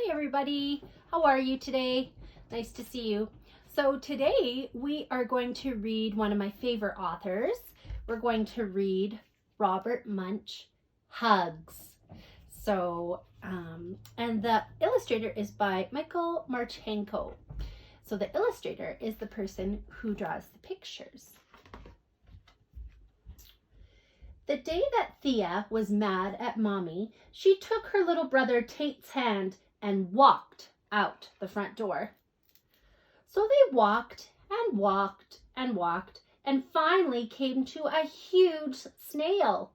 Hi everybody, how are you today? Nice to see you. So today we are going to read one of my favorite authors. We're going to read Robert Munsch, Hugs. And the illustrator is by Michael Marchenko. So the illustrator is the person who draws the pictures. The day that Thea was mad at Mommy, she took her little brother Tate's hand and walked out the front door. So they walked and walked and walked and finally came to a huge snail.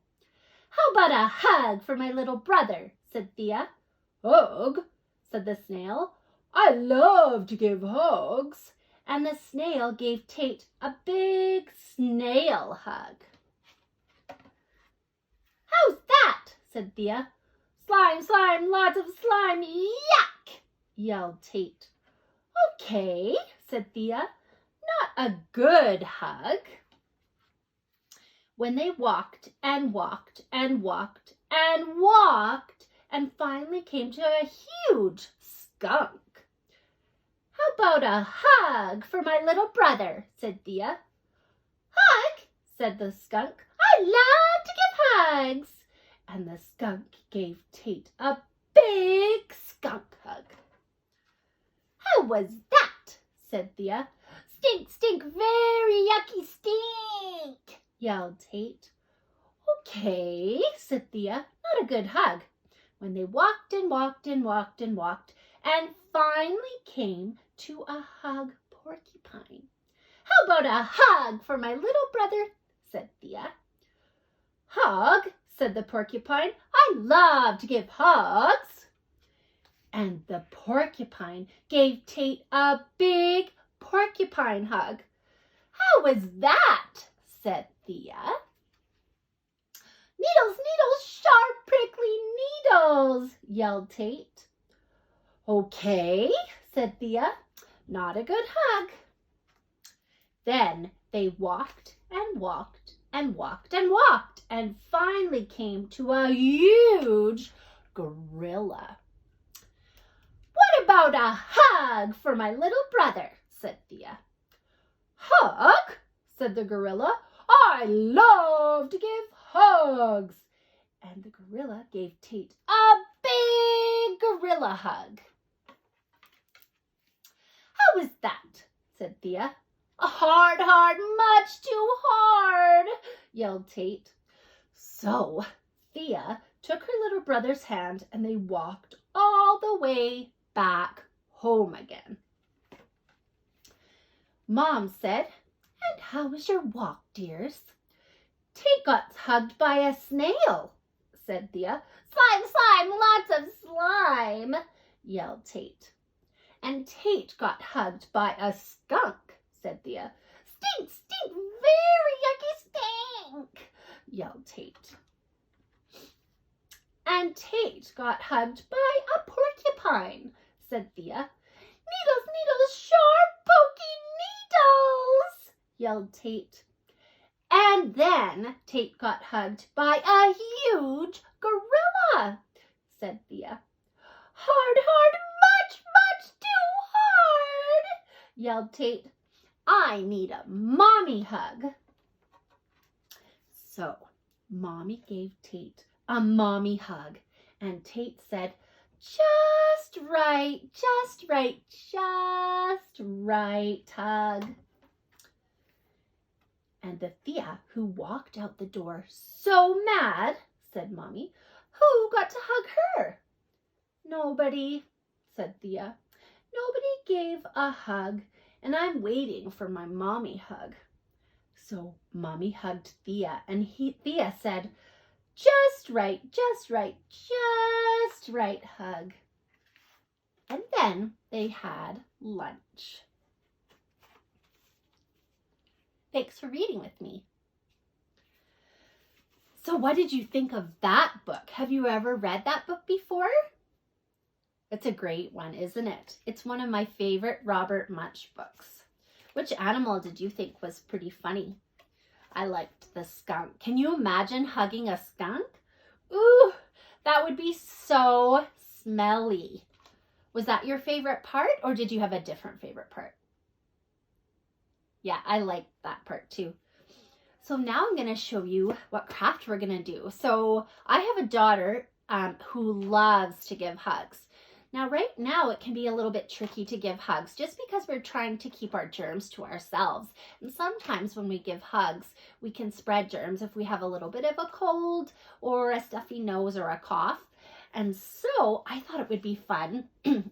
"How about a hug for my little brother?" said Thea. "Hug?" said the snail. "I love to give hugs." And the snail gave Tate a big snail hug. "How's that?" said Thea. "Slime, slime, lots of slime, yuck!" yelled Tate. "Okay," said Thea, "not a good hug." When they walked and walked and walked and walked and finally came to a huge skunk. "How about a hug for my little brother?" said Thea. "Hug?" said the skunk. "I love to give hugs." And the skunk gave Tate a big skunk hug. "How was that?" said Thea. "Stink, stink, very yucky stink," yelled Tate. "Okay," said Thea, "not a good hug." When they walked and walked and walked and walked and finally came to a hug porcupine. "How about a hug for my little brother?" said Thea. "Hug?" said the porcupine. "I love to give hugs." And the porcupine gave Tate a big porcupine hug. "How was that?" said Thea. "Needles, needles, sharp, prickly needles," yelled Tate. "Okay," said Thea, "not a good hug." Then they walked and walked and walked and walked and finally came to a huge gorilla. "What about a hug for my little brother?" said Thea. "Hug?" said the gorilla. "I love to give hugs." And the gorilla gave Tate a big gorilla hug. "How was that?" said Thea. "Hard, hard, much too hard," yelled Tate. So Thea took her little brother's hand and they walked all the way back home again. Mom said, "And how was your walk, dears?" "Tate got hugged by a snail," said Thea. "Slime, slime, lots of slime," yelled Tate. "And Tate got hugged by a skunk," said Thea. "Stink, stink, very yucky stink," yelled Tate. "And Tate got hugged by a porcupine," said Thea. "Needles, needles, sharp, pokey needles," yelled Tate. "And then Tate got hugged by a huge gorilla," said Thea. "Hard, hard, much, much too hard," yelled Tate. "I need a mommy hug." So Mommy gave Tate a mommy hug and Tate said, "Just right, just right, just right hug." And the Thea who walked out the door so mad, said Mommy, "Who got to hug her?" "Nobody," said Thea. "Nobody gave a hug and I'm waiting for my mommy hug." So Mommy hugged Thea and Thea said, "Just right, just right, just right hug." And then they had lunch. Thanks for reading with me. So what did you think of that book? Have you ever read that book before? It's a great one, isn't it? It's one of my favorite Robert Munsch books. Which animal did you think was pretty funny? I liked the skunk. Can you imagine hugging a skunk? Ooh, that would be so smelly. Was that your favorite part, or did you have a different favorite part? Yeah, I like that part too. So now I'm going to show you what craft we're going to do. So I have a daughter who loves to give hugs. Now, right now, it can be a little bit tricky to give hugs just because we're trying to keep our germs to ourselves. And sometimes when we give hugs, we can spread germs if we have a little bit of a cold or a stuffy nose or a cough. And so I thought it would be fun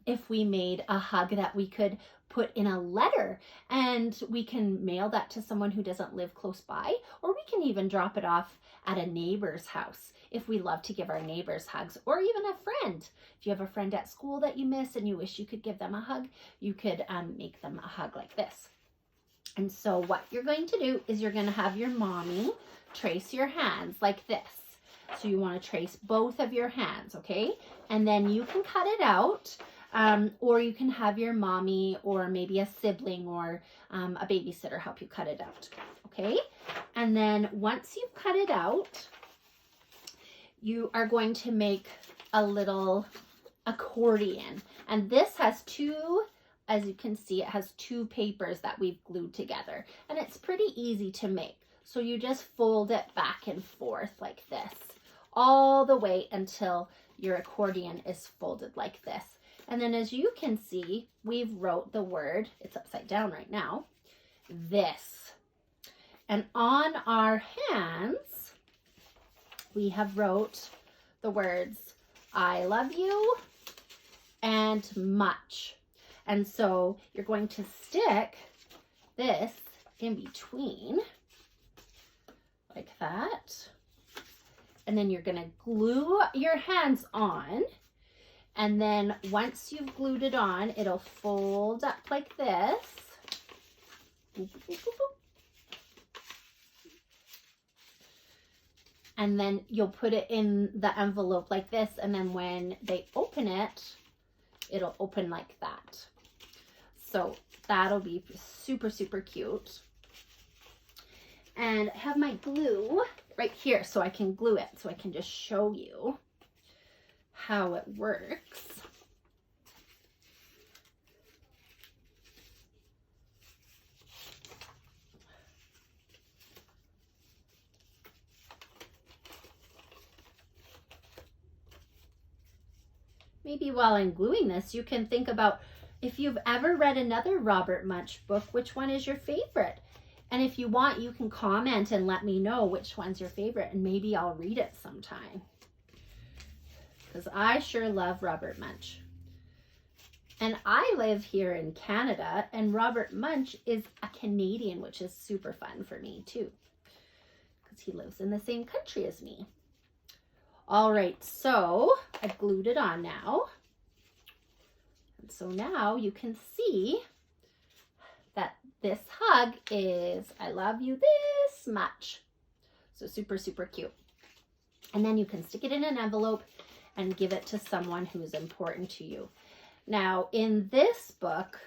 if we made a hug that we could put in a letter, and we can mail that to someone who doesn't live close by, or we can even drop it off at a neighbor's house if we love to give our neighbors hugs, or even a friend. If you have a friend at school that you miss and you wish you could give them a hug, you could make them a hug like this. And so what you're going to do is you're going to have your mommy trace your hands like this. So you want to trace both of your hands, okay? And then you can cut it out, or you can have your mommy or maybe a sibling or a babysitter help you cut it out, okay? And then once you've cut it out, you are going to make a little accordion. And this has two, as you can see, it has two papers that we've glued together. And it's pretty easy to make. So you just fold it back and forth like this, all the way until your accordion is folded like this. And then as you can see, we've wrote the word, it's upside down right now, this. And on our hands, we have wrote the words, I love you and much. And so you're going to stick this in between like that. And then you're going to glue your hands on. And then once you've glued it on, it'll fold up like this. Boop, boop, boop, boop. And then you'll put it in the envelope like this. And then when they open it, it'll open like that. So that'll be super, super cute. And I have my glue right here so I can glue it, so I can just show you how it works. Maybe while I'm gluing this, you can think about if you've ever read another Robert Munsch book, which one is your favorite? And if you want, you can comment and let me know which one's your favorite, and maybe I'll read it sometime. Because I sure love Robert Munsch. And I live here in Canada, and Robert Munsch is a Canadian, which is super fun for me too, because he lives in the same country as me. All right, so I've glued it on now. And so now you can see that this hug is, I love you this much. So super, super cute. And then you can stick it in an envelope and give it to someone who is important to you. Now, in this book,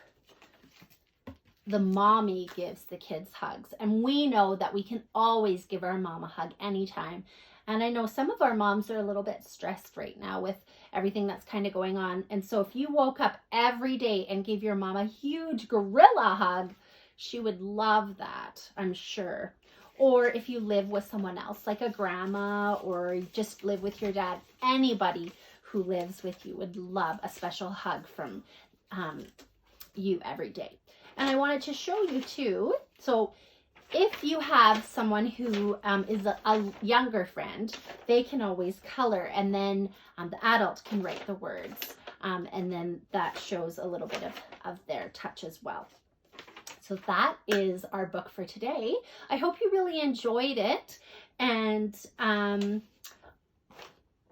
the mommy gives the kids hugs. And we know that we can always give our mom a hug anytime. And I know some of our moms are a little bit stressed right now with everything that's kind of going on. And so if you woke up every day and gave your mom a huge gorilla hug, she would love that, I'm sure. Or if you live with someone else, like a grandma, or you just live with your dad, anybody who lives with you would love a special hug from you every day. And I wanted to show you too. So if you have someone who is a younger friend, they can always color, and then the adult can write the words. And then that shows a little bit of their touch as well. So that is our book for today. I hope you really enjoyed it. And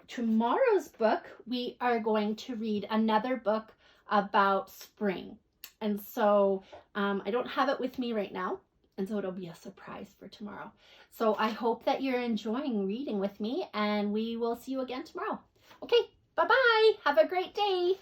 tomorrow's book, we are going to read another book about spring. And so I don't have it with me right now. And so it'll be a surprise for tomorrow. So I hope that you're enjoying reading with me, and we will see you again tomorrow. Okay, bye-bye. Have a great day.